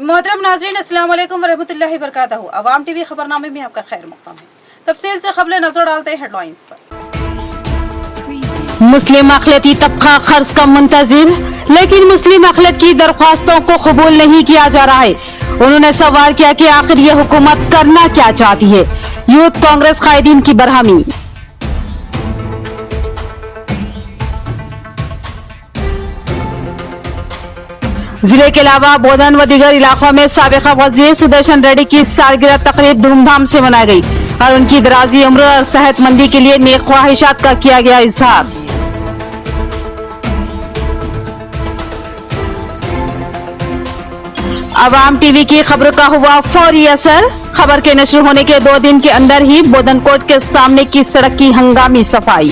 मोहतरम नाज़रीन, अस्सलाम वालेकुम वरहमतुल्लाहि वबरकातुहू। अवाम टीवी खबरनामे में आपका खैर मक़दम है। तफसील से खबरें नजर डालते हैं हेडलाइंस पर। मुस्लिम अक़लियती तबका कर्ज का मुंतजिर, लेकिन मुस्लिम अक़लियत की दरख्वास्तों को कबूल नहीं किया जा रहा है। उन्होंने सवाल किया कि आखिर ये हुकूमत करना क्या चाहती है। यूथ कांग्रेस कायदीन की बरहमी। जिले के अलावा बोधन व दीगर इलाकों में साबिक़ा वज़ीर सुदर्शन रेड्डी की सालगिरह तकरीब धूमधाम से मनाई गई और उनकी दराजी उम्र और सेहतमंदी के लिए नेक ख्वाहिशात का किया गया इजहार। अवाम टीवी की खबर का हुआ फौरी असर। खबर के नश्र होने के 2 दिन के अंदर ही बोधनकोट के सामने की सड़क की हंगामी सफाई।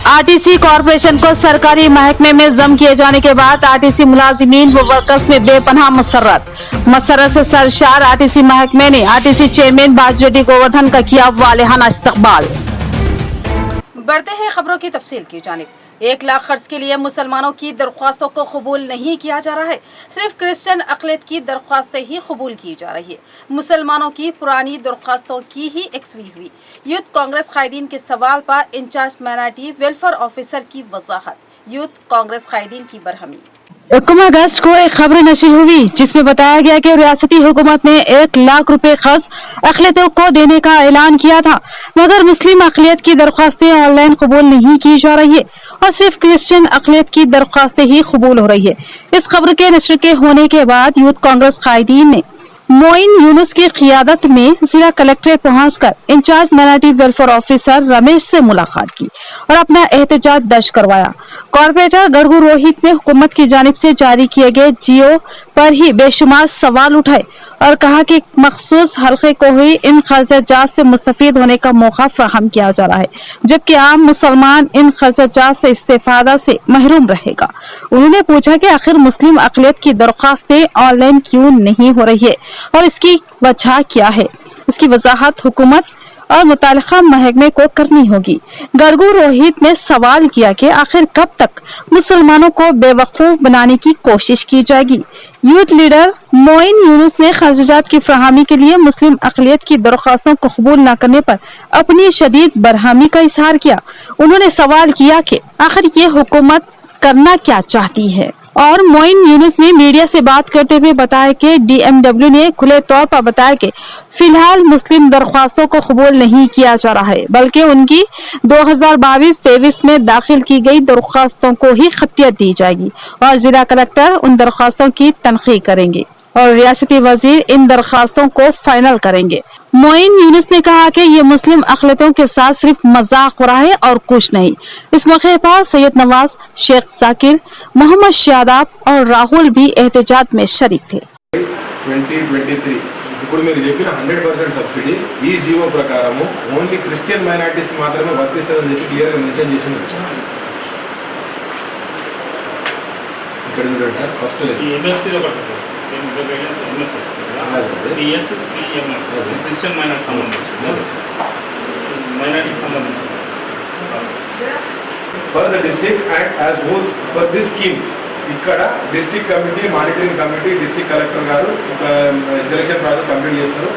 आरटीसी कॉरपोरेशन को सरकारी महकमे में जम किए जाने के बाद आरटीसी मुलाजिमीन व वर्कर्स में बेपनाह मसरत से सरशार आरटीसी महकमे ने आरटीसी चेयरमैन बाजरेड्डी गोवर्धन का किया वालेहाना इस्तकबाल। बढ़ते हैं खबरों की तफसील की जानिब। 1 लाख खर्च के लिए मुसलमानों की दरख्वास्तों को कबूल नहीं किया जा रहा है। सिर्फ क्रिश्चियन अक़लियत की दरख्वास्तें ही कबूल की जा रही है। मुसलमानों की पुरानी दरख्वास्तों की ही एक्सवी हुई। यूथ कांग्रेस कायदीन के सवाल पर इंचार्ज माइनॉरिटी वेलफेयर ऑफिसर की वजाहत। यूथ कांग्रेस कायदीन की बरहमी। 1 अगस्त को एक खबर नशर हुई जिसमें बताया गया कि रियासती हुकूमत ने 1 लाख रुपए खर्च अक़लियतों को देने का ऐलान किया था, मगर मुस्लिम अक़लियत की दरख्वास्तें ऑनलाइन कबूल नहीं की जा रही है और सिर्फ क्रिश्चियन अक़लियत की दरख्वास्तें ही कबूल हो रही है। इस खबर के नशर के होने के बाद यूथ कांग्रेस कायदीन ने मोइन यूनुस की क़ियादत में जिला कलेक्ट्रेट पहुंचकर incharge minority welfare officer Ramesh से मुलाकात की और अपना एहतजाज दर्ज करवाया। कॉर्पोरेटर गड़गू रोहित ने हुकूमत की जानिब से जारी किए गए जियो पर ही बेशुमार सवाल उठाए और कहा कि मखसूस हल्के को ही इन खर्चाजात से मुस्तफीद होने का मौका फराहम किया जा रहा है, जबकि आम मुसलमान इन खर्चाजात से इस्तेफादा से महरूम रहेगा। उन्होंने पूछा कि आखिर मुस्लिम अक़लियत की दरख्वास्तें ऑनलाइन क्यों नहीं हो रही है और इसकी वजह क्या है। इसकी वजाहत हुकूमत और मुतालिका महकमे को करनी होगी। गड़गू रोहित ने सवाल किया कि आखिर कब तक मुसलमानों को बेवकूफ बनाने की कोशिश की जाएगी। यूथ लीडर मोइन यूनुस ने खर्चाजात की फराहमी के लिए मुस्लिम अक़लियत की दरख्वास्तों को कबूल न करने पर अपनी शदीद बरहमी का इजहार किया। उन्होंने सवाल किया कि आखिर ये हुकूमत करना क्या चाहती है और मोइन यूनुस ने मीडिया से बात करते हुए बताया कि DMW ने खुले तौर पर बताया कि फिलहाल मुस्लिम दरख्वास्तों को कबूल नहीं किया जा रहा है, बल्कि उनकी 2022-23 में दाखिल की गई दरख्वास्तों को ही खतियत दी जाएगी और जिला कलेक्टर उन दरख्वास्तों की तनखीह करेंगे और रियासती वजीर इन दरख्वास्तों को फाइनल करेंगे। मोइन यूनुस ने कहा कि ये मुस्लिम अक़लियतों के साथ सिर्फ मजाक हो रहा है और कुछ नहीं। इस मौके पर सैयद नवाज, शेख जाकिर, मोहम्मद शादाब और राहुल भी एहतजाज में शरीक थे। 2023 ఇప్పుడు మీరు చెప్పిన 100% సబ్సిడీ ఈ జీవో ప్రకారము ఓన్లీ క్రిస్టియన్ మైనారిటీస్ మాత్రమే వర్తిస్తుందని చెప్పి క్లియర్గా మెన్షన్ చేసి ఉన్నారు. ఇక్కడ చూడండి ఫస్ట్ ఈ ఎంఎస్సీలో పట్టుకోండి same guidance MSC DSCMS Christian minority సంబంధించింది మైనారిటీకి సంబంధించింది for the district and as whole for this scheme ఇక్కడ district committee, monitoring committee, district collector గారు సెలక్షన్ ప్రాసెస్ కంప్లీట్ చేస్తారు.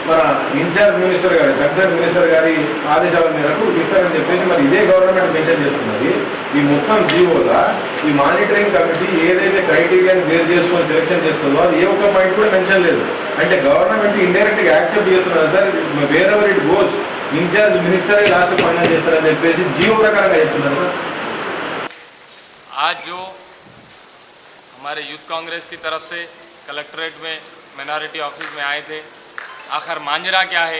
మన ఇన్ఛార్జ్ మినిస్టర్ గారు, కన్సర్న్ మినిస్టర్ గారి ఆదేశాల మేరకు ఇస్తారని చెప్పేసి మరి ఇదే గవర్నమెంట్ మెన్షన్ చేస్తున్నది. ఈ మొత్తం జీవోలో ఈ మానిటరింగ్ కమిటీ ఏదైతే క్రైటీరియాని బేస్ చేసుకొని సెలక్షన్ చేస్తుందో అది ఏ ఒక్క పాయింట్ కూడా మెన్షన్ లేదు. అంటే గవర్నమెంట్ ఇండైరెక్ట్ గా యాక్సెప్ట్ చేస్తున్నారు sir, wherever it goes in charge మినిస్టరే లాస్ట్ ఫైనల్ చేస్తారని చెప్పేసి జీవో ప్రకారంగా చెప్తున్నారు సార్. आज जो हमारे यूथ कांग्रेस की तरफ से कलेक्ट्रेट में माइनॉरिटी ऑफिस में आए थे, आखिर मांजरा क्या है,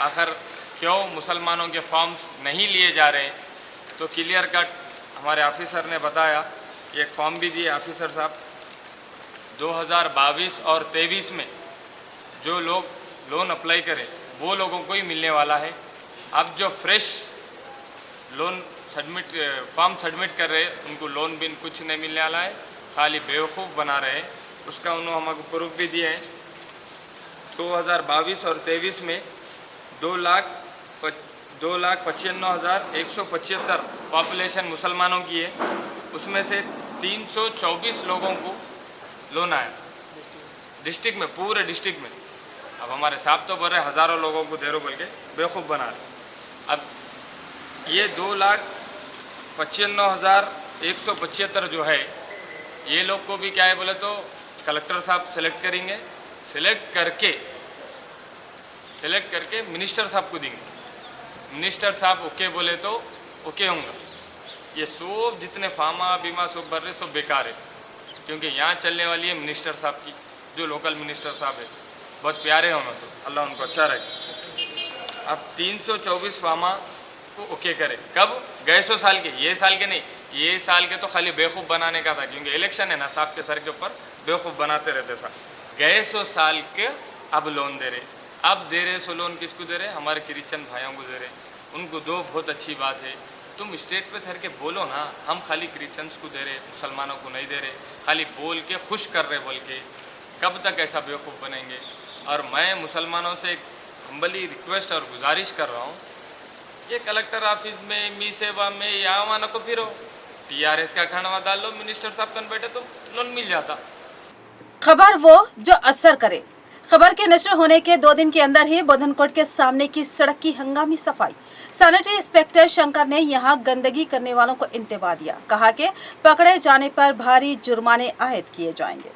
आखिर क्यों मुसलमानों के फॉर्म्स नहीं लिए जा रहे, तो क्लियर कट हमारे ऑफिसर ने बताया। एक फॉर्म भी दिए ऑफिसर साहब। 2022 और 23 में जो लोग लोन अप्लाई करें वो लोगों को ही मिलने वाला है। अब जो फ्रेश लोन फॉर्म सबमिट कर रहे उनको लोन भी कुछ नहीं मिलने वाला है, खाली बेवकूफ़ बना रहे हैं। उसका उन्होंने हमको प्रूफ भी दिए हैं। 2022 और 23 में 2 लाख 2,95,175 पॉपुलेशन मुसलमानों की है, उसमें से 324 लोगों को लोन आया डिस्ट्रिक्ट में, पूरे डिस्ट्रिक्ट में। अब हमारे साहब तो बोल रहे हज़ारों लोगों को दे रहे बोल के बेवकूफ़ बना रहे। अब ये 2,95,175 जो है, ये लोग को भी क्या है बोले तो कलेक्टर साहब सेलेक्ट करेंगे, सेलेक्ट करके मिनिस्टर साहब को देंगे। मिनिस्टर साहब ओके बोले तो ओके होंगे। ये सब जितने फार्मा बीमा सब भर रहे सब बेकार है, क्योंकि यहाँ चलने वाली है मिनिस्टर साहब की, जो लोकल मिनिस्टर साहब है, बहुत प्यारे हैं उन्होंने, तो अल्लाह उनको अच्छा रखे। अब 324 फार्मा को ओके करे, कब? गए 100 साल के, ये साल के नहीं, ये साल के तो खाली बेवकूफ़ बनाने का था, क्योंकि इलेक्शन है ना, साहब के सर के ऊपर बेवकूफ़ बनाते रहते साहब। गए 100 साल के अब लोन दे रहे, अब दे रहे सो लोन किसको दे रहे? हमारे क्रिश्चियन भाइयों को दे रहे। उनको दो, बहुत अच्छी बात है, तुम स्टेट पे ठहर के बोलो ना, हम खाली क्रिश्चियंस को दे रहे, मुसलमानों को नहीं दे रहे, खाली बोल के खुश कर रहे बोल के। कब तक ऐसा बेवकूफ़ बनेंगे? और मैं मुसलमानों से एक हम्बली रिक्वेस्ट और गुजारिश कर रहा हूँ, ये कलेक्टर ऑफिस में, मी सेवा में, यहाँ वहाँ को फिरो, TRS का खाना डाल लो, मिनिस्टर साहब कन बैठे तो लोन मिल जाता। खबर वो जो असर करे। खबर के नशर होने के 2 दिन के अंदर ही बोधनकोट के सामने की सड़क की हंगामी सफाई। सैनिटरी इंस्पेक्टर शंकर ने यहां गंदगी करने वालों को इंतबा दिया, कहा कि पकड़े जाने पर भारी जुर्माने आयद किए जाएंगे।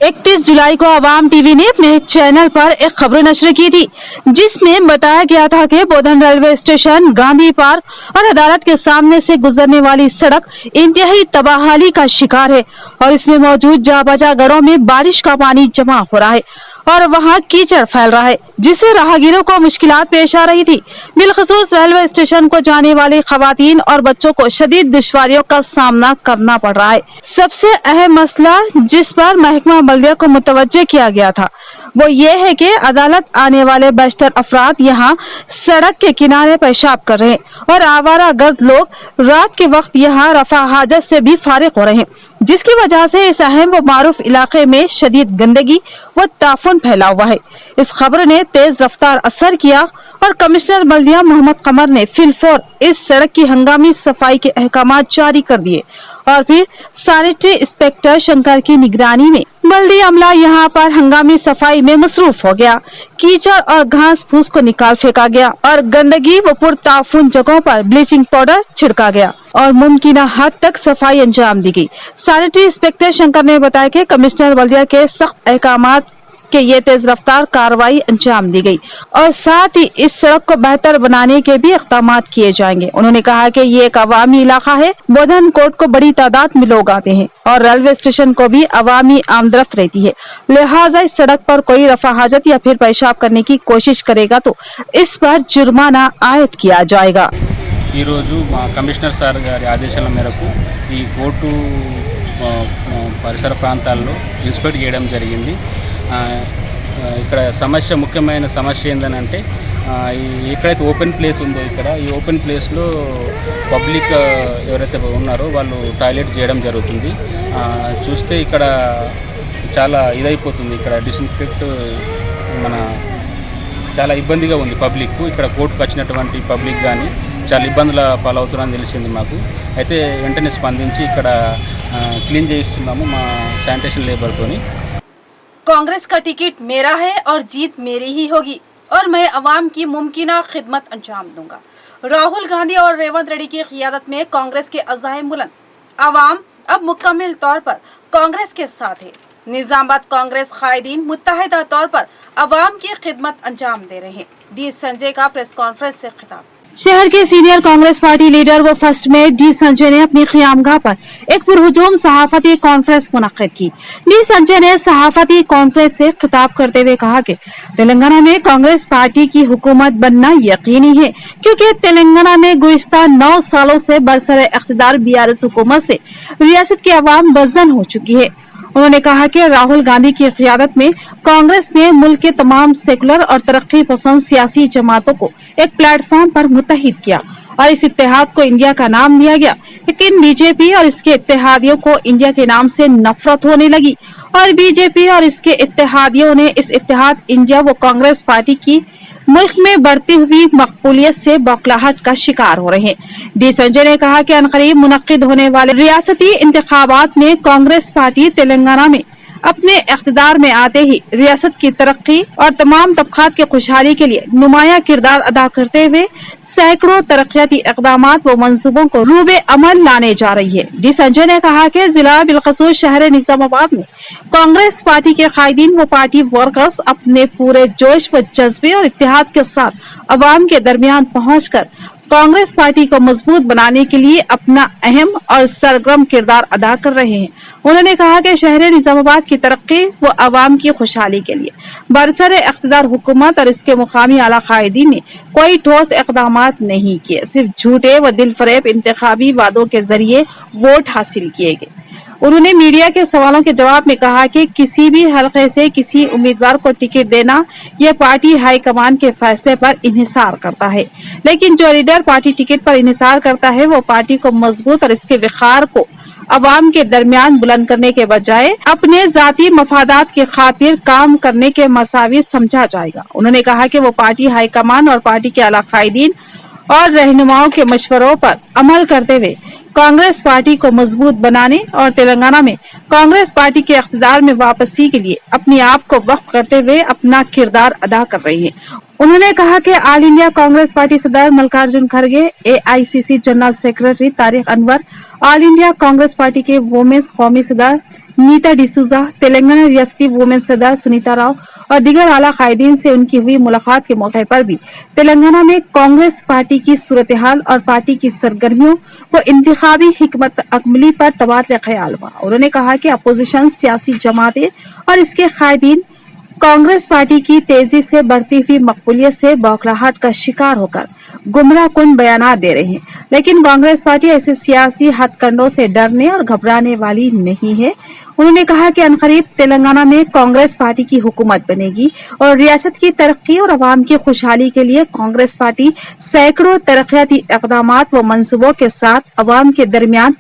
31 जुलाई को अवाम टीवी ने अपने चैनल पर एक खबर नशर की थी, जिसमें बताया गया था कि बोधन रेलवे स्टेशन, गांधी पार्क और अदालत के सामने से गुजरने वाली सड़क इंतहाई तबाहाली का शिकार है और इसमें मौजूद जा गढ़ों में बारिश का पानी जमा हो रहा है और वहां कीचड़ फैल रहा है, जिससे राहगीरों को मुश्किलात पेश आ रही थी। बिलखसूस रेलवे स्टेशन को जाने वाली खवातीन और बच्चों को शदीद दुश्वारियों का सामना करना पड़ रहा है। सबसे अहम मसला जिस पर महकमा बल्दिया को मुतवज्जे किया गया था, वो ये है कि अदालत आने वाले बेशतर अफराद यहाँ सड़क के किनारे पेशाब कर रहे हैं और आवारा गर्द लोग रात के वक्त यहाँ रफा हाजत से भी फारिग हो रहे हैं, जिसकी वजह से इस अहम व मारूफ इलाके में शदीद गंदगी व ताफुन फैला हुआ है। इस खबर ने तेज रफ्तार असर किया और कमिश्नर बल्दिया मोहम्मद कमर ने फिलफौर इस सड़क की हंगामी सफाई के अहकामात जारी कर दिए और फिर सैनिटरी इंस्पेक्टर शंकर की निगरानी में बल्दी अमला यहाँ पर हंगामी सफाई में मसरूफ हो गया। कीचड़ और घास फूस को निकाल फेंका गया और गंदगी व पुरताफुन जगहों पर ब्लीचिंग पाउडर छिड़का गया और मुमकिना हद तक सफाई अंजाम दी गई। सैनिटरी इंस्पेक्टर शंकर ने बताया कि कमिश्नर बल्दिया के सख्त अहकामात के ये तेज रफ्तार कार्रवाई अंजाम दी गई और साथ ही इस सड़क को बेहतर बनाने के भी इक़दाम किए जाएंगे। उन्होंने कहा कि ये एक अवामी इलाका है, बोधन कोट को बड़ी तादाद में लोग आते हैं और रेलवे स्टेशन को भी अवामी आमदरफ्त रहती है, लिहाजा इस सड़क पर कोई रफा हाजत या फिर पेशाब करने की कोशिश करेगा तो इस पर जुर्माना आयद किया जाएगा। ఈ రోజు మా కమిషనర్ సార్ గారి ఆదేశాల మేరకు ఈ కోర్టు పరిసర ప్రాంతాల్లో ఇన్స్పెక్ట్ చేయడం జరిగింది। ఇక్కడ సమస్య, ముఖ్యమైన సమస్య ఏంటంటే ఎక్కడైతే ఓపెన్ ప్లేస్ ఉందో ఇక్కడ ఈ ఓపెన్ ప్లేస్లో పబ్లిక్ ఎవరైతే ఉన్నారో వాళ్ళు టాయిలెట్ చేయడం జరుగుతుంది। చూస్తే ఇక్కడ చాలా ఇదైపోతుంది, ఇక్కడ డిస్ఇన్ఫెక్ట్ మన చాలా ఇబ్బందిగా ఉంది పబ్లిక్। ఇక్కడ కోర్టుకు వచ్చినటువంటి పబ్లిక్ కానీ చాలా ఇబ్బందుల పాలవుతున్నారని తెలిసింది మాకు। అయితే వెంటనే స్పందించి ఇక్కడ క్లీన్ చేయిస్తున్నాము మా శానిటేషన్ లేబర్తోని। कांग्रेस का टिकट मेरा है और जीत मेरी ही होगी और मैं अवाम की मुमकिना खिदमत अंजाम दूंगा। राहुल गांधी और रेवंत रेड्डी की क़ियादत में कांग्रेस के अज़ाइम बुलंद, अवाम अब मुकम्मल तौर पर कांग्रेस के साथ है। निजामाबाद कांग्रेस कायदीन मुत्तहिदा तौर पर अवाम की खिदमत अंजाम दे रहे हैं। डी संजय का प्रेस कॉन्फ्रेंस से खिताब। शहर के सीनियर कांग्रेस पार्टी लीडर व फर्स्ट में डी संजय ने अपनी क़ियामगाह पर एक पुरहुजूम सहाफती कॉन्फ्रेंस मुनक्किद की। डी संजय ने सहाफती कॉन्फ्रेंस से खिताब करते हुए कहा कि तेलंगाना में कांग्रेस पार्टी की हुकूमत बनना यकीनी है, क्योंकि तेलंगाना में गुज़िश्ता 9 सालों से बरसरे इख्तिदार BRS हुकूमत से रियासत की आवाम बज़न हो चुकी है। उन्होंने कहा कि राहुल गांधी की क़ियादत में कांग्रेस ने मुल्क के तमाम सेकुलर और तरक्की पसंद सियासी जमातों को एक प्लेटफॉर्म पर मुत्तहिद किया और इस इत्तेहाद को इंडिया का नाम दिया गया। लेकिन बीजेपी और इसके इत्तेहादियों को इंडिया के नाम से नफरत होने लगी और बीजेपी और इसके इत्तेहादियों ने इस इत्तेहाद इंडिया व कांग्रेस पार्टी की मुल्क में बढ़ती हुई मकबूलियत से बौखलाहट का शिकार हो रहे हैं। डी संजय ने कहा कि अनकरीब मुनक्किद होने वाले रियासती इंतखाबात में कांग्रेस पार्टी तेलंगाना में अपने इख्तिदार में आते ही रियासत की तरक्की और तमाम तबकात की खुशहाली के लिए नुमाया किरदार अदा करते हुए सैकड़ों तरक्याती इक़दामात व मंसूबों को रूबे अमल लाने जा रही है। डी संजय ने कहा कि जिला बिलखसूस शहर निजामाबाद में कांग्रेस पार्टी के कायदीन व पार्टी वर्कर्स अपने पूरे जोश व जज्बे और इत्तेहाद के साथ अवाम के दरमियान पहुंचकर कांग्रेस पार्टी को मजबूत बनाने के लिए अपना अहम और सरगर्म किरदार अदा कर रहे हैं। उन्होंने कहा कि शहर निजामाबाद की तरक्की व आवाम की खुशहाली के लिए बरसर इख्तिदार हुकूमत और इसके मुकामी आला कायदीन ने कोई ठोस इक़दामात नहीं किए, सिर्फ झूठे व दिलफरेब इंतखाबी वादों के जरिए वोट हासिल किए गए। उन्होंने मीडिया के सवालों के जवाब में कहा कि किसी भी हलके से किसी उम्मीदवार को टिकट देना यह पार्टी हाईकमान के फैसले पर इन्हिसार करता है, लेकिन जो लीडर पार्टी टिकट पर इन्हिसार करता है वो पार्टी को मजबूत और इसके विखार को अवाम के दरमियान बुलंद करने के बजाय अपने जाती मफादात की खातिर काम करने के मसावी समझा जाएगा। उन्होंने कहा कि वो पार्टी हाईकमान और पार्टी के आला कायदीन और रहनुमाओं के मशवरों पर अमल करते हुए कांग्रेस पार्टी को मजबूत बनाने और तेलंगाना में कांग्रेस पार्टी के इख्तिदार में वापसी के लिए अपने आप को वक्फ करते हुए अपना किरदार अदा कर रही है। उन्होंने कहा कि ऑल इंडिया कांग्रेस पार्टी सदर मल्लिकार्जुन खड़गे, AICC general secretary Tariq Anwar, all India Congress party के वुमेन्स कौमी सदर नीता डिसूजा, तेलंगाना रियासती वुमेन्स सदर सुनीता राव और दीगर आला कायदीन से उनकी हुई मुलाकात के मौके पर भी तेलंगाना में कांग्रेस पार्टी की सूरत हाल और पार्टी की सरगर्मियों व इंतखाबी हिकमत अमली पर तबादला ख्याल हुआ। उन्होंने कहा कि अपोजिशन सियासी जमातें और इसके कायदीन कांग्रेस पार्टी की तेजी से बढ़ती हुई मकबूलियत से बौखलाहट का शिकार होकर गुमराह कुन बयानात दे रहे हैं, लेकिन कांग्रेस पार्टी ऐसे सियासी हथकंडों से डरने और घबराने वाली नहीं है। उन्होंने कहा कि अनकरीब तेलंगाना में कांग्रेस पार्टी की हुकूमत बनेगी और रियासत की तरक्की और अवाम की खुशहाली के लिए कांग्रेस पार्टी सैकड़ों तरक्याती इक़दामात व मंसूबों के साथ अवाम के दरमियान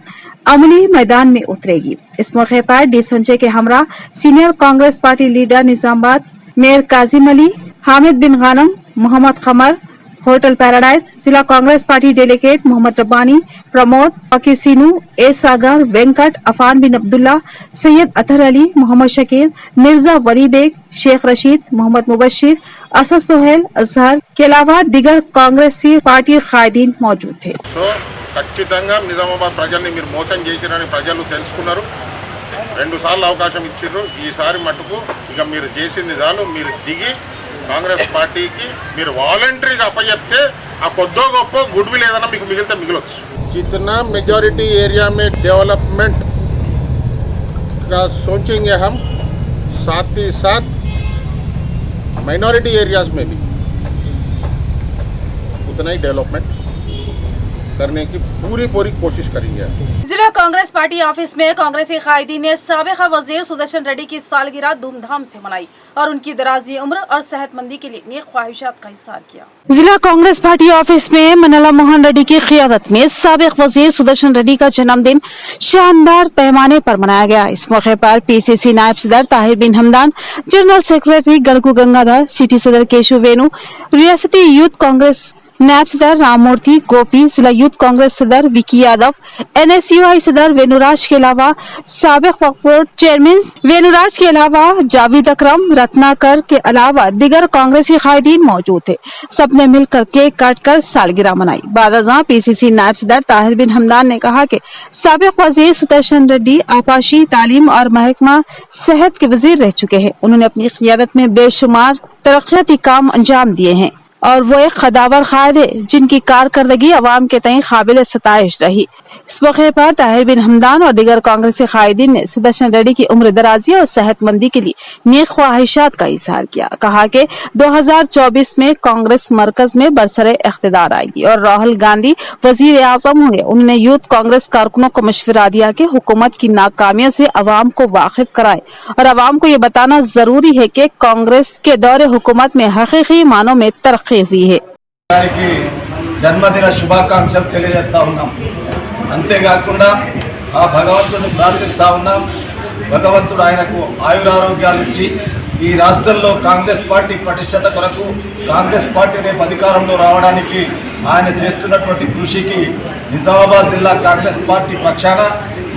अमली मैदान में उतरेगी। इस मौके पर डी संजय के हमरा senior Congress party leader Nizamabad mayor Kazim Ali, Hamid bin Ganam, Mohammed Qamar, hotel Paradise, जिला कांग्रेस पार्टी डेलीगेट मोहम्मद रब्बानी, प्रमोद, वकी सीनू, ए सागर, वेंकट, अफान बिन अब्दुल्ला, सैयद अतहर अली, मोहम्मद शकील, मिर्जा वली बेग, शेख रशीद, मोहम्मद मुबशिर, असद सोहेल, अजहर के अलावा दीगर कांग्रेसी पार्टी कायदीन मौजूद थे। ఖచ్చితంగా నిజామాబాద్ ప్రజల్ని మీరు మోసం చేసిరని ప్రజలు తెలుసుకున్నారు। 2 సార్లు అవకాశం ఇచ్చిర్రు। ఈసారి మటుకు ఇక మీరు చేసింది చాలు, మీరు దిగి కాంగ్రెస్ పార్టీకి మీరు వాలంటరీగా అప్పచెప్తే ఆ కొద్దో గొప్ప గుడ్ విల్ ఏదైనా మీకు మిగిలితే మిగలొచ్చు। जितना मेजॉरिटी एरिया में डेवलपमेंट का सोचेंगे हम, साथ ही साथ माइनॉरिटी एरियाज में भी उतना ही डेवलपमेंट करने की पूरी कोशिश करेंगे। जिला कांग्रेस पार्टी ऑफिस में कांग्रेसी कायदीन ने साबिका वजीर सुदर्शन रेड्डी की सालगिरह धूमधाम से मनाई और उनकी दराजी उम्र और सेहतमंदी के लिए नेक ख्वाहिशात का इज़हार किया। जिला कांग्रेस पार्टी ऑफिस में मनला मोहन रेड्डी की क़ियादत में साबिक वजीर सुदर्शन रेड्डी का जन्मदिन शानदार पैमाने पर मनाया गया। इस मौके पर PCC नायब सदर Tahir bin Hamdan, general secretary Gadku Gangadhar, city सदर केशव वेणु, रियासती यूथ कांग्रेस नायब सदर राममूर्ति गोपी, जिला यूथ कांग्रेस सदर विकी यादव, NSUI सदर वेनुराज के अलावा साबिक वक्फ बोर्ड चेयरमैन वेनुराज के अलावा जावेद अकरम, रत्नाकर के अलावा दिगर कांग्रेसी कायदीन मौजूद थे। सबने मिलकर केक काटकर सालगिरह मनाई। बादशाह PCC नायब सदर ताहिर बिन हमदान ने कहा कि साबिक वजीर सुदर्शन रेड्डी आपाशी, तालीम और महकमा सेहत के वजीर रह चुके हैं। उन्होंने अपनी क़ियादत में बेशुमार तरक्याती काम अंजाम दिए हैं और वो एक खदावर कायद है जिनकी कारकर्दगी अवाम के तय काबिल सताइश रही। इस मौके पर ताहिर बिन हमदान और दीगर कांग्रेसी कायदीन ने सुदर्शन रेड्डी की उम्र दराजी और सेहतमंदी के लिए नेक ख्वाहिशात का इज़हार किया। कहा कि 2024 में कांग्रेस मरकज में बरसरे इख्तिदार आएगी और राहुल गांधी वजीर आजम होंगे। उन्होंने यूथ कांग्रेस कारकुनों को मशवरा दिया कि हुकूमत की नाकामियों से अवाम को वाकिफ कराए और अवाम को ये बताना जरूरी है कि कांग्रेस के दौरे हुकूमत में हकीकी मानों में तरक्की हुई है। జన్మదిన శుభాకాంక్షలు తెలియజేస్తూ ఉన్నాం. అంతేకాకుండా ఆ భగవంతుని ప్రార్థిస్తూ ఉన్నాం. భగవంతుడు ఆయనకు ఆయురారోగ్యాలు ఇచ్చి ఈ రాష్ట్రంలో కాంగ్రెస్ పార్టీ పటిష్టత కొరకు, కాంగ్రెస్ పార్టీ రేపు అధికారంలో రావడానికి ఆయన చేస్తున్నటువంటి కృషికి నిజామాబాద్ జిల్లా కాంగ్రెస్ పార్టీ పక్షాన,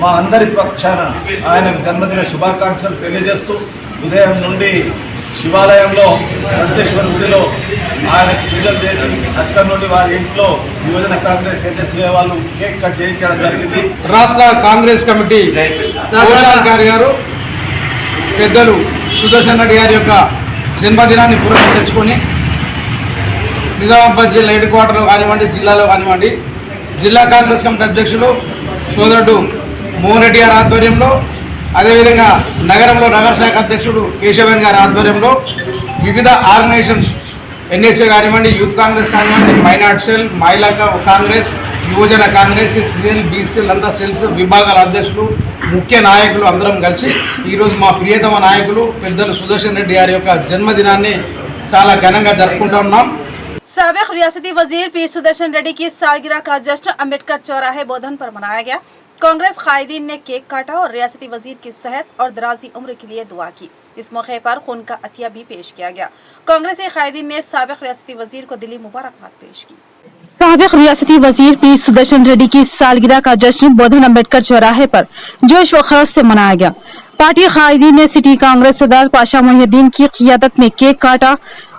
మా అందరి పక్షాన ఆయనకు జన్మదిన శుభాకాంక్షలు తెలియజేస్తూ ఉదయం నుండి శివాలయంలో వెంకటేశ్వర గుడిలో ఆయనకు పూజలు చేసి అక్కడి నుండి వారి ఇంట్లో యువజన కాంగ్రెస్ ఎన్ఎస్ఏ వాళ్ళు కేక్ కట్ చేయించడం జరిగింది. రాష్ట్ర కాంగ్రెస్ కమిటీ కోశాధికారి గారు పెద్దలు సుదర్శన్ రెడ్డి గారి యొక్క జన్మదినాన్ని పురస్కరించుకొని నిజామాబాద్ జిల్లా హెడ్ క్వార్టర్లో కానివ్వండి, జిల్లాలో కానివ్వండి, జిల్లా కాంగ్రెస్ కమిటీ అధ్యక్షులు సోదరుడు మోహన్ రెడ్డి గారి ఆధ్వర్యంలో, అదేవిధంగా నగరంలో నగర శాఖ అధ్యక్షుడు కేశవన్ గారి ఆధ్వర్యంలో వివిధ ఆర్గనైజేషన్స్ ఎన్ఎస్ఏ కానివ్వండి, యూత్ కాంగ్రెస్ కానివ్వండి, మైనార్టీ సెల్, మహిళా కాంగ్రెస్, యువజన కాంగ్రెస్, ఎస్సీఎల్, బీసీఎల్ అంతా సెల్స్ విభాగాల అధ్యక్షులు, ముఖ్య నాయకులు అందరం కలిసి ఈరోజు మా ప్రియతమ నాయకులు పెద్దలు సుదర్శన్ రెడ్డి గారి యొక్క జన్మదినాన్ని చాలా ఘనంగా జరుపుకుంటూ ఉన్నాం. साबिक रियासती वजीर पी सुदर्शन रेड्डी की सालगिरह का जश्न अम्बेडकर चौराहे बोधन पर मनाया गया। कांग्रेस कायदीन ने केक काटा और रियासती वजीर की सेहत और दराजी उम्र के लिए दुआ की। इस मौके पर खून का अतिया भी पेश किया गया। कांग्रेसी कायदीन ने साबिक रियासती वजीर को दिली मुबारकबाद पेश की। साबिक रियासती वजीर पी सुदर्शन रेड्डी की सालगिरह का जश्न बोधन अम्बेडकर चौराहे पर जोश व खरोश से मनाया गया। पार्टी कायदीन ने सिटी कांग्रेस सदर पाशा मोहिउद्दीन की क़ियादत में केक काटा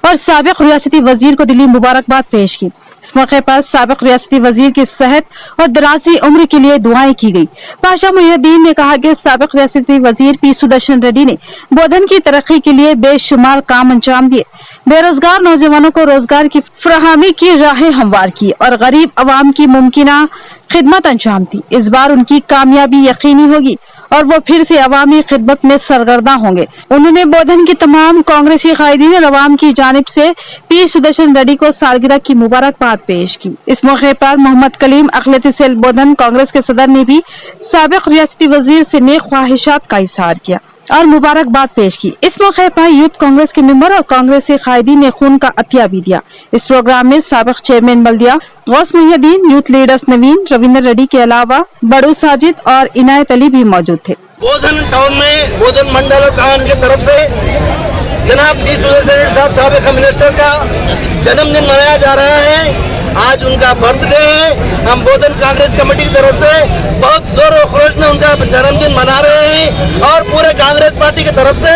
और साबिक रियासती वजीर को दिली मुबारकबाद पेश की। इस मौके पर साबिक रियासती वजीर की सेहत और दराजी उम्र के लिए दुआएं की गई। पाशा मोहिउद्दीन ने कहा कि साबिक रियासती वजीर पी सुदर्शन रेड्डी ने बोधन की तरक्की के लिए बेशुमार काम अंजाम दिए, बेरोजगार नौजवानों को रोजगार की फराहमी की राहें हमवार की और गरीब अवाम की मुमकिना खिदमत अंजाम दी। इस बार उनकी कामयाबी यकीनी होगी और वो फिर से अवामी खिदमत में सरगर्दा होंगे। उन्होंने बोधन की तमाम कांग्रेसी कायदीन और अवाम की जानिब से पी सुदर्शन रेड्डी को सालगिरह की मुबारकबाद पेश की। इस मौके पर मोहम्मद कलीम अखिलती सेल बोधन कांग्रेस के सदर ने भी साबिक रियासती वजीर से नेक ख्वाहिशात का इजहार किया और मुबारकबाद पेश की। इस मौके पर यूथ कांग्रेस के मेंबर और कांग्रेसी कायदीन ने खून का अतिया भी दिया। इस प्रोग्राम में साबिक चेयरमैन बल्दिया गौस मोहिउद्दीन, यूथ लीडर्स नवीन, रविंद्र रेड्डी के अलावा बड़ू साजिद और इनायत अली भी मौजूद थे। बोधन टाउन में बोधन मंडल और कांग्रेस की तरफ से जनाब पी सुदर्शन रेड्डी साहब साबिक मिनिस्टर का जन्मदिन मनाया जा रहा है। आज उनका बर्थडे है। हम बोधन कांग्रेस कमेटी की तरफ से बहुत जोर और खरोश में उनका जन्मदिन मना रहे हैं और पूरे कांग्रेस पार्टी की तरफ से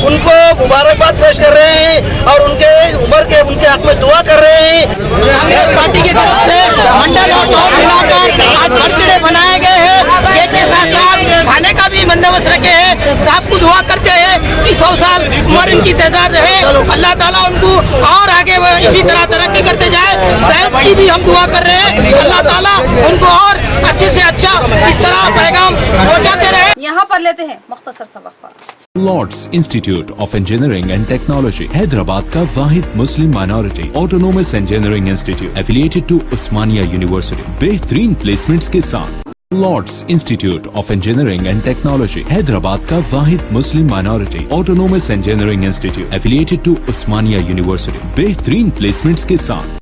उनको मुबारकबाद पेश कर रहे हैं और उनके उम्र के उनके हक में दुआ कर रहे हैं। कांग्रेस पार्टी की तरफ से मंडल और टाउन मिलाकर आज बर्थडे बनाए गए हैं। केक के साथ साथ खाने का भी बंदोबस्त रखे हैं। साहब को दुआ करते हैं कि 100 साल उम्र इनकी तैदाद रहे, अल्लाह ताला उनको और आगे इसी तरह तरक्की करते जाए। सेहत की भी हम दुआ कर रहे हैं, अल्लाह ताला उनको और अच्छे से अच्छा इस तरह पैगाम पहुंचाते रहे। यहाँ पर लेते हैं मुख्तसर सा वक्फा। Lords institute of engineering and technology Hyderabad का वाहिद मुस्लिम minority autonomous engineering institute affiliated to Osmania university बेहतरीन प्लेसमेंट्स के साथ। Lords institute of engineering and technology Hyderabad का वाहिद मुस्लिम minority autonomous engineering institute affiliated to Osmania university बेहतरीन प्लेसमेंट्स के साथ।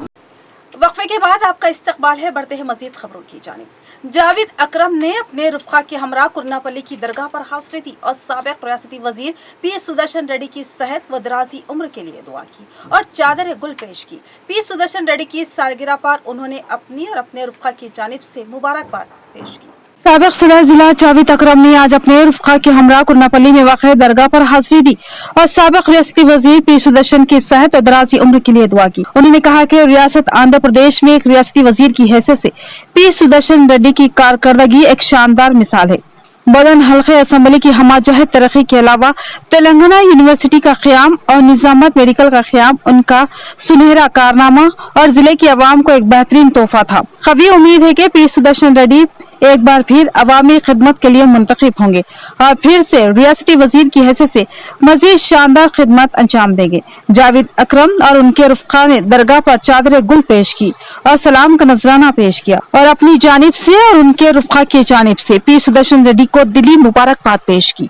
वक्फे के बाद आपका इस्तकबाल है, बढ़ते हैं मजीद खबरों की जानिब। जावेद अकरम ने अपने रुफ़ा के हमरा कुरनापल्ली की दरगाह पर हाज़िरी दी और साबिक रियासती वजीर पी सुदर्शन रेड्डी की सेहत व दराजी उम्र के लिए दुआ की और चादर गुल पेश की। पी सुदर्शन रेड्डी की सालगिरह पर उन्होंने अपनी और अपने रुफ़ा की जानिब से मुबारकबाद पेश की। साबिक सदर जिला जावेद अकरम ने आज अपने रुफ़ा के हमरा कुरनापल्ली में वाक़ दरगाह पर हाज़िरी दी और साबिक रियासती वजीर पी सुदर्शन की सेहत और दराजी उम्र के लिए दुआ की। उन्होंने कहा कि रियासत आंध्र प्रदेश में एक रियासती वजीर की हैसियत से पी सुदर्शन रेड्डी की कारकर्दगी एक शानदार मिसाल है। बोधन हल्के असम्बली की हमाजहत तरक्की के अलावा तेलंगाना यूनिवर्सिटी का क़याम और निजामत मेडिकल का क़याम उनका सुनहरा कारनामा और जिले की आवाम को एक बेहतरीन तोहफा था। कभी उम्मीद है कि पी सुदर्शन रेड्डी एक बार फिर अवामी खिदमत के लिए मुंतखब होंगे और फिर से रियासती वजीर की हैसियत से मजीद शानदार खिदमत अंजाम देंगे। जावेद अकरम और उनके रुफ़ा ने दरगाह पर चादर गुल पेश की और सलाम का नजराना पेश किया और अपनी जानिब से और उनके रुफ़ा की जानिब से पी सुदर्शन रेड्डी को दिली मुबारकबाद पेश की।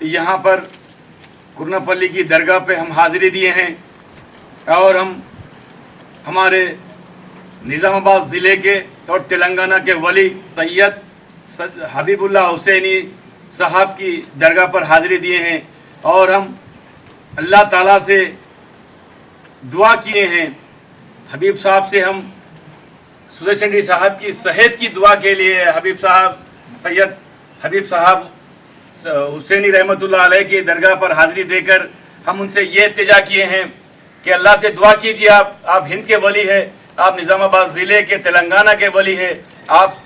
यहाँ पर कुरनापल्ली की दरगाह पे हम हाजिरी दिए हैं और हम हमारे निज़ामाबाद ज़िले के और तेलंगाना के वली सैयद हबीबुल्लाह हुसैनी साहब की दरगाह पर हाज़िरी दिए हैं और हम अल्लाह ताला से दुआ किए हैं। हबीब साहब से हम सुदर्शन रेड्डी साहब की सेहत की दुआ के लिए हबीब साहब सैयद हबीब साहब हुसैनी रहमतुल्लाह अलैह की दरगाह पर हाज़िरी देकर हम उनसे ये इल्तिजा किए हैं कि अल्लाह से दुआ कीजिए, आप हिंद के वली है, आप निज़ामाबाद ज़िले के तेलंगाना के वली है, आप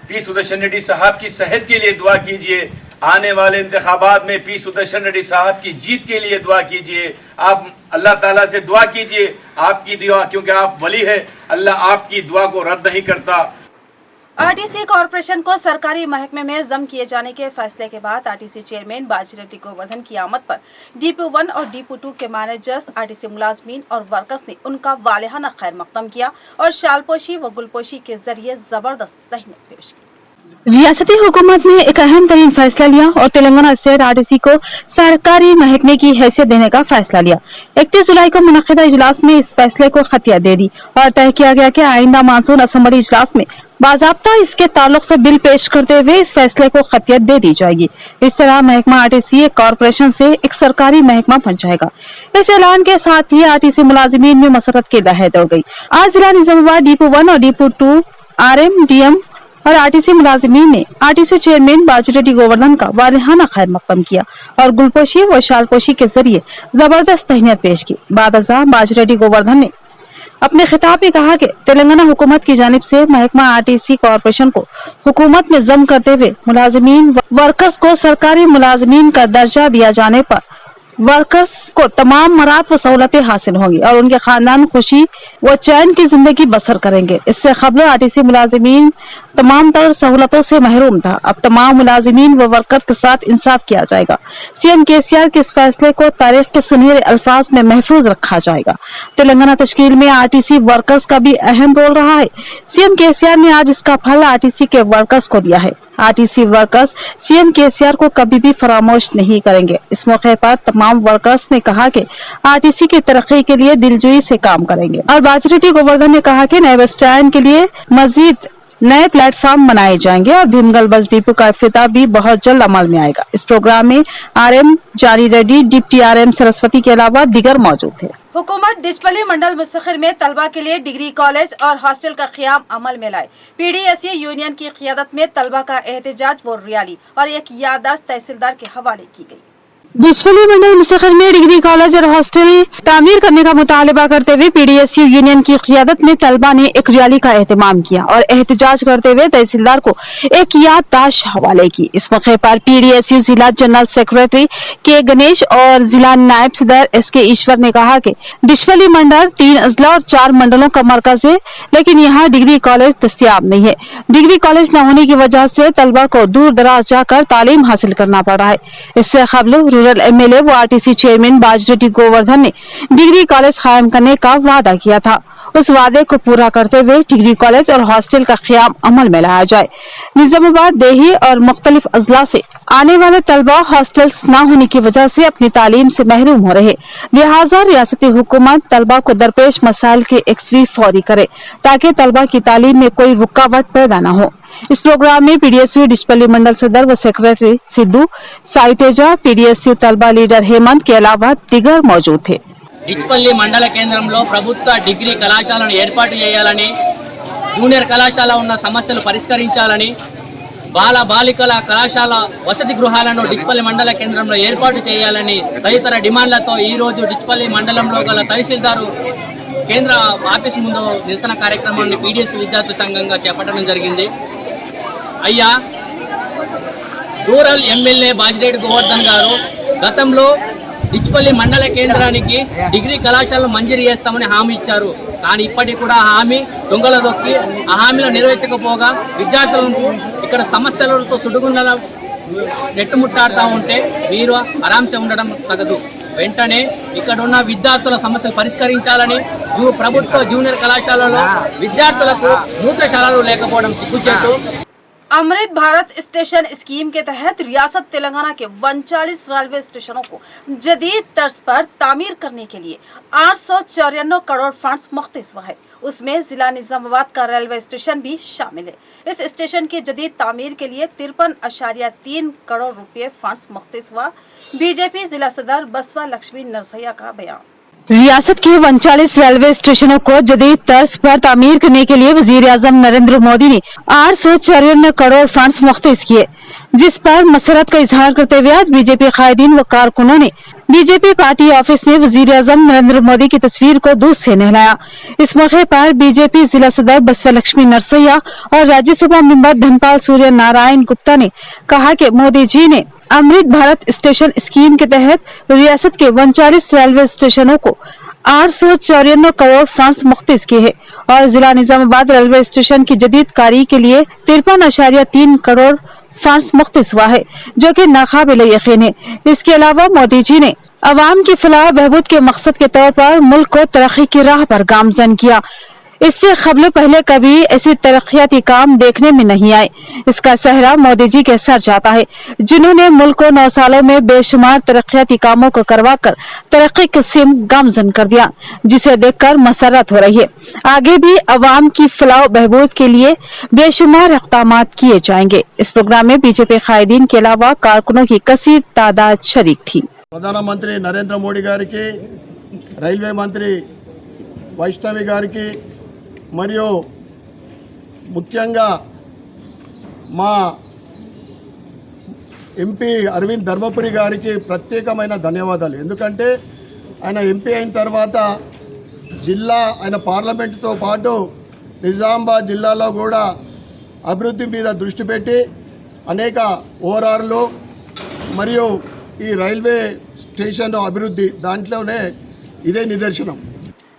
पी सुदर्शन रेड्डी साहब की सेहत के लिए दुआ कीजिए, आने वाले इंतखाबात में पी सुदर्शन रेड्डी साहब की जीत के लिए दुआ कीजिए। आप अल्लाह ताला से दुआ कीजिए, आपकी दुआ, क्योंकि आप वली है, अल्लाह आपकी दुआ को रद्द नहीं करता। आरटीसी कॉरपोरेशन को सरकारी महकमे में जम किए जाने के फैसले के बाद आरटीसी चेयरमैन बाजीरेड्डी गोवर्धन की आमद पर डिपो 1 और डिपो 2 के मैनेजर्स, आरटीसी मुलाजमीन और वर्कर्स ने उनका वालिहाना खैर मकदम किया और शालपोशी व गुलपोशी के जरिए जबरदस्त तहनीत पेश की। रियासती हुकूमत ने एक अहम तरीन फैसला लिया और तेलंगाना स्टेट आरटीसी को सरकारी महकमे की हैसियत देने का फैसला लिया। 31 जुलाई को मुनक्किदा इजलास में इस फैसले को खतिया दे दी और तय किया गया कि आइंदा मानसून असम्बली इजलास में बाज़ाब्ता इसके ताल्लुक से बिल पेश करते हुए इस फैसले को खतियत दे दी जाएगी। इस तरह महकमा आरटीसी एक कॉरपोरेशन से एक सरकारी महकमा बन जाएगा। इस ऐलान के साथ ही आरटीसी मुलाजिमीन में मसरत की लहर दौड़ गई। आज जिला निजामाबाद डिपो 1 और डिपो 2 RM, DM और आरटीसी मुलाजिमीन ने आरटीसी चेयरमैन बाजीरेड्डी गोवर्धन का वालिहाना खैर मकदम किया और गुलपोशी व शालपोशी के जरिए जबरदस्त तहनीत पेश की। बादशाह बाजीरेड्डी गोवर्धन ने अपने खिताब में कहा कि तेलंगाना हुकूमत की जानिब से महकमा आरटीसी कॉरपोरेशन को हुकूमत में जम करते हुए मुलाजिमीन वर्कर्स को सरकारी मुलाजिमीन का दर्जा दिया जाने पर वर्कर्स को तमाम मराद व सहूलतें हासिल होंगी और उनके खानदान खुशी व चैन की जिंदगी बसर करेंगे। इससे खबर आरटीसी मुलाजिमीन तमाम तर सहूलतों से महरूम था। अब तमाम मुलाजिमीन व वर्कर के साथ इंसाफ किया जाएगा। सीएम केसीआर के इस फैसले को तारीख के सुनहरे अल्फाज में महफूज रखा जाएगा। तेलंगाना तश्कील में आरटीसी वर्कर्स का भी अहम रोल रहा है। सीएम केसीआर ने आज इसका फल आरटीसी के वर्कर्स को दिया है। आरटीसी वर्कर्स सीएम केसीआर को कभी भी फरामोश नहीं करेंगे। इस मौके पर तमाम वर्कर्स ने कहा कि आरटीसी की तरक्की के लिए दिलजोई से काम करेंगे और बाजीरेड्डी गोवर्धन ने कहा कि नए बस स्टैंड के लिए मजीद नए प्लेटफॉर्म बनाए जाएंगे और भीमगल बस डिपो का इफ्तिताह भी बहुत जल्द अमल में आएगा। इस प्रोग्राम में RM जानी रेड्डी, डिप्टी RM सरस्वती के अलावा दीगर मौजूद थे। हुकूमत डिस्पली मंडल मुस्तखिर में तलबा के लिए डिग्री कॉलेज और हॉस्टल का क़याम अमल में लाए। PDSA यूनियन की क़ियादत में तलबा का एहतजाज व रैली और एक याददाश्त तहसीलदार के हवाले की गई। डिस्पली मंडल मुस्तखिर में डिग्री कॉलेज और हॉस्टल तामीर करने का मुतालबा करते हुए PDSU यूनियन की क़ियादत में तलबा ने एक रैली का एहतमाम किया और एहतजाज करते हुए तहसीलदार को एक याददाश्त हवाले की। इस मौके पर PDSU जिला जनरल सेक्रेटरी के गणेश और जिला नायब सदर SK ईश्वर ने कहा कि डिस्पली मंडल 3 अजला और 4 मंडलों का मरकज है, लेकिन यहाँ डिग्री कॉलेज दस्तयाब नहीं है। डिग्री कॉलेज न होने की वजह से तलबा को दूर दराज जाकर तालीम हासिल करना पड़ रहा है। इससे कबल रूरल MLA व आरटीसी चेयरमैन बाजीरेड्डी गोवर्धन ने डिग्री कॉलेज कायम करने का वादा किया था। उस वादे को पूरा करते हुए डिग्री कॉलेज और हॉस्टल का क़याम अमल में लाया जाए। निजामाबाद, देही और मुख्तलिफ अजला से आने वाले तलबा हॉस्टल्स न होने की वजह से अपनी तालीम से महरूम हो रहे, लिहाजा रियासती हुकूमत तलबा को दरपेश मसाइल के एकसवी फौरी करे ताकि तलबा की तालीम में कोई रुकावट पैदा न हो। इस प्रोग्राम में PDSU डिस्पली मंडल सदर व सेक्रेटरी सिद्धू, साई तेजा, PDSU तलबा लीडर हेमंत के अलावा दीगर मौजूद थे। డిచ్పల్లి మండల కేంద్రంలో ప్రభుత్వ డిగ్రీ కళాశాలను ఏర్పాటు చేయాలని, జూనియర్ కళాశాల ఉన్న సమస్యలు పరిష్కరించాలని, బాలికల కళాశాల వసతి గృహాలను డిచ్పల్లి మండల కేంద్రంలో ఏర్పాటు చేయాలని తదితర డిమాండ్లతో ఈ రోజు డిచ్పల్లి మండలంలో గల తహసీల్దారు కేంద్ర ఆఫీస్ ముందు నిరసన కార్యక్రమాన్ని PDSU విద్యార్థి సంఘంగా చేపట్టడం జరిగింది। అయ్యా, రూరల్ MLA బాజిరెడ్డి గోవర్ధన్ గారు గతంలో డిచ్పల్లి మండల కేంద్రానికి డిగ్రీ కళాశాలను మంజూరు చేస్తామని హామీ ఇచ్చారు। కానీ ఇప్పటికి కూడా ఆ హామీ దొంగల దొక్కి ఆ హామీలో నెరవేర్చకపోగా విద్యార్థులకు ఇక్కడ సమస్యలతో సుడుగుండల నెట్టుముట్టాడుతూ ఉంటే మీరు ఆరాంసే ఉండడం తగదు। వెంటనే ఇక్కడ ఉన్న విద్యార్థుల సమస్యలు పరిష్కరించాలని, ప్రభుత్వ జూనియర్ కళాశాలలో విద్యార్థులకు మూత్రశాలలు లేకపోవడం సిగ్గుచేటు। अमृत भारत स्टेशन स्कीम के तहत रियासत तेलंगाना के 39 रेलवे स्टेशनों को जदीद तर्ज पर तामीर करने के लिए 854 करोड़ फंड्स मुख्तस हुआ है। उसमें जिला निजामाबाद का रेलवे स्टेशन भी शामिल है। इस स्टेशन की जदीद तामीर के लिए 53.3 करोड़ रुपए फंड्स मुख्तस हुआ। बीजेपी जिला सदर बसवा लक्ष्मी नरसैया का बयान। रियासत के 39 रेलवे स्टेशनों को जदीद तर्ज पर तामीर करने के लिए वजीर आजम नरेंद्र मोदी ने 854 करोड़ फंड्स मुख्तस किए, जिस पर मसरत का इजहार करते हुए आज बीजेपी कायदीन व कारकुनों ने बीजेपी पार्टी ऑफिस में वजीर आजम नरेंद्र मोदी की तस्वीर को दूध से नहलाया। इस मौके पर बीजेपी जिला सदर बसवा लक्ष्मी नरसैया और राज्यसभा मेंबर धनपाल सूर्य नारायण गुप्ता ने कहा कि मोदी जी ने अमृत भारत स्टेशन स्कीम के तहत रियासत के 39 रेलवे स्टेशनों को 854 करोड़ फंड्स मुख्तस किए हैं और जिला निजामाबाद रेलवे स्टेशन की जदीद कारी के लिए 53.3 करोड़ फंड्स मुख्तस हुआ है, जो कि नाकाबिले यकीन है। इसके अलावा मोदी जी ने अवाम की फलाह बहबूद के मकसद के तौर पर मुल्क को तरक्की की राह पर गामजन किया। इससे कबल पहले कभी ऐसी तरक्याती काम देखने में नहीं आए। इसका सहरा मोदी जी के सर जाता है, जिन्होंने मुल्क को 9 सालों में बेशुमार तरक्याती कामों को करवाकर तरक्की की सिम गामजन कर दिया, जिसे देखकर मसरत हो रही है। आगे भी अवाम की फलाह बहबूद के लिए बेशुमार इक़दाम किए जाएंगे। इस प्रोग्राम में बीजेपी कायदीन के अलावा कारकुनों की कसीर तादाद शरीक थी। प्रधानमंत्री नरेंद्र मोदी गारी की, రైల్వే మంత్రి వైష్ణవి గారికి మరియు ముఖ్యంగా మా ఎంపీ అరవింద్ ధర్మపురి గారికి ప్రత్యేకమైన ధన్యవాదాలు. ఎందుకంటే ఆయన ఎంపీ అయిన తర్వాత ఆయన పార్లమెంటుతో పాటు నిజామాబాద్ జిల్లాలో కూడా అభివృద్ధి మీద దృష్టి పెట్టి అనేక ఓఆర్ఆర్లు మరియు ఈ రైల్వే స్టేషన్ అభివృద్ధి దాంట్లోనే ఇదే నిదర్శనం.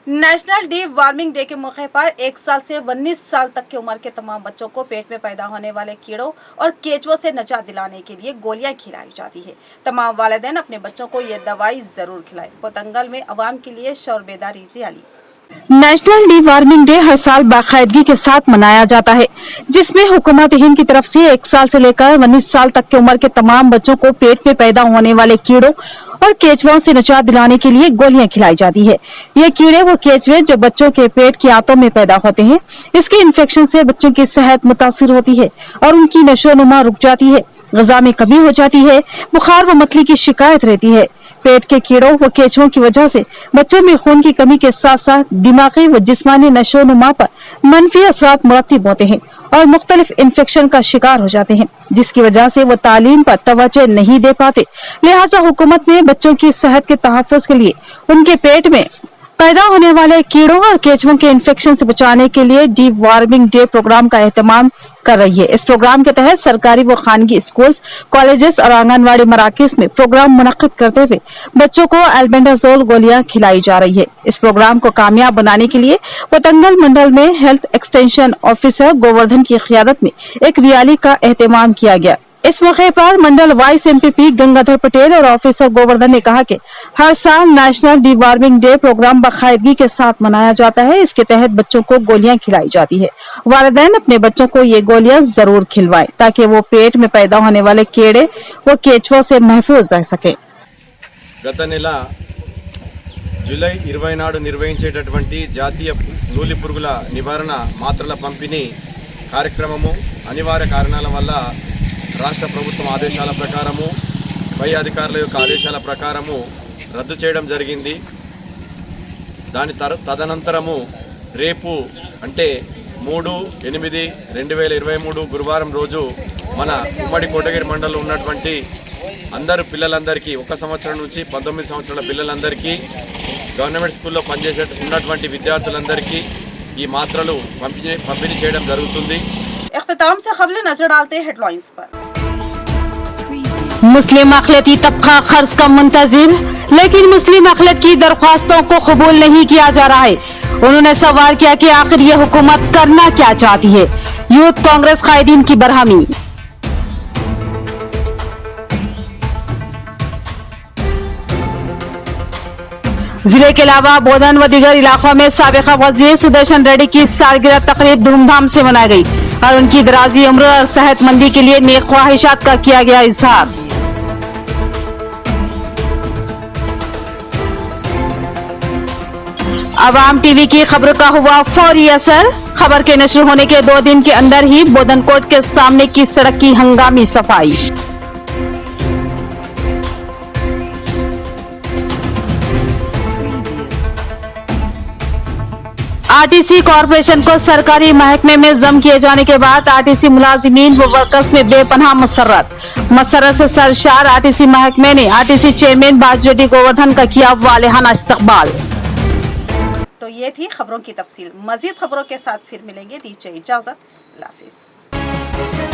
नेशनल डी वार्मिंग डे के मौके पर 1 साल से 19 साल तक की उम्र के तमाम बच्चों को पेट में पैदा होने वाले कीड़ों और केचुओं से निजात दिलाने के लिए गोलियां खिलाई जाती है। तमाम वालिदैन अपने बच्चों को ये दवाई जरूर खिलाएं। पोतंगल में अवाम के लिए शौर बेदारी रैली। नेशनल डी वार्मिंग डे हर साल बाकायदगी के साथ मनाया जाता है, जिसमें हुकूमत हिंद की तरफ से 1 साल से लेकर 19 साल तक की उम्र के तमाम बच्चों को पेट में पैदा होने वाले कीड़ों और केचुओं से निजात दिलाने के लिए गोलियां खिलाई जाती है। ये कीड़े वो केचुए जो बच्चों के पेट की आंतों में पैदा होते हैं। इसके इन्फेक्शन से बच्चों की सेहत मुतासिर होती है और उनकी नशोनुमा रुक जाती है, ग़िज़ा में कमी हो जाती है, बुखार व मतली की शिकायत रहती है। पेट के कीड़ों व केचुओं की वजह से बच्चों में खून की कमी के साथ साथ दिमागी व जिस्मानी नशोनुमा पर मनफी असरात मुरतब होते हैं और मुख्तलिफ इन्फेक्शन का शिकार हो जाते हैं, जिसकी वजह से वो तालीम पर तवज्जो नहीं दे पाते। लिहाजा हुकूमत ने बच्चों की सेहत के तहफ़्फ़ुज़ के लिए उनके पेट में पैदा होने वाले कीड़ों और केचुओं के इन्फेक्शन से बचाने के लिए डी वार्मिंग डे प्रोग्राम का एहतमाम कर रही है। इस प्रोग्राम के तहत सरकारी व खानगी स्कूल्स, कॉलेजेस और आंगनवाड़ी मराकज़ में प्रोग्राम मुनक्किद करते हुए बच्चों को एल्बेंडाजोल गोलियां खिलाई जा रही है। इस प्रोग्राम को कामयाब बनाने के लिए पोतंगल मंडल में हेल्थ एक्सटेंशन ऑफिसर गोवर्धन की क़ियादत में एक रैली का एहतमाम किया गया। इस मौके पर मंडल वाइस एमपीपी गंगाधर पटेल और ऑफिसर गोवर्धन ने कहा कि हर साल national deworming day programme बाकायदगी के साथ मनाया जाता है। इसके तहत बच्चों को गोलियां खिलाई जाती है। वालिदैन अपने बच्चों को ये गोलियां जरूर खिलवाएं ताकि वो पेट में पैदा होने वाले कीड़े व केचुओं से महफूज रह सके। గత నెల జూలై 20 నాడు నిర్వహించేటటువంటి జాతీయ నూలి పురుగుల నివారణ మాత్రల పంపిణీ కార్యక్రమము అనివార్య కారణాల వల్ల రాష్ట్ర ప్రభుత్వం ఆదేశాల ప్రకారము పై అధికారుల యొక్క ఆదేశాల ప్రకారము రద్దు చేయడం జరిగింది. దాని తదనంతరము రేపు అంటే 3/8/2023 గురువారం రోజు మన ఉమ్మడి కోటగిరి మండలంలో ఉన్నటువంటి అందరు పిల్లలందరికీ 1 సంవత్సరం నుంచి 19 సంవత్సరాల పిల్లలందరికీ గవర్నమెంట్ స్కూల్లో పనిచేసే ఉన్నటువంటి విద్యార్థులందరికీ ఈ మాత్రలు పంపిణీ చేయడం జరుగుతుంది. इख्तिताम से खबरें नजर डालते हैं हेडलाइंस पर। मुस्लिम अक़लियती तबका खर्च का मुंतजिर, लेकिन मुस्लिम अक़लियत की दरख्वास्तों को कबूल नहीं किया जा रहा है। उन्होंने सवाल किया कि आखिर ये हुकूमत करना क्या चाहती है। यूथ कांग्रेस कायदीन की बरहमी। जिले के अलावा बोधन व दीगर इलाकों में साबिक़ा वज़ीर सुदर्शन रेड्डी की सालगिरह तकरीब धूमधाम से मनाई गई। और उनकी दराजी उम्र और सेहतमंदी के लिए नेक ख्वाहिशात का किया गया इजहार। अवाम टीवी की खबर का हुआ फौरी असर। खबर के नश्र होने के 2 दिन के अंदर ही बोधनकोट के सामने की सड़क की हंगामी सफाई। आरटीसी कॉरपोरेशन को सरकारी महकमे में जम किए जाने के बाद आरटीसी मुलाजिमीन व वर्कर्स में बेपनाह मसरत से सरशार आरटीसी महकमे ने आरटीसी चेयरमैन बाजरेड्डी गोवर्धन का किया वालेहाना इस्तकबाल। तो ये थी खबरों की तफसील। मजीद खबरों के साथ फिर मिलेंगे। दीजिए इजाजत। अल्लाह हाफिज।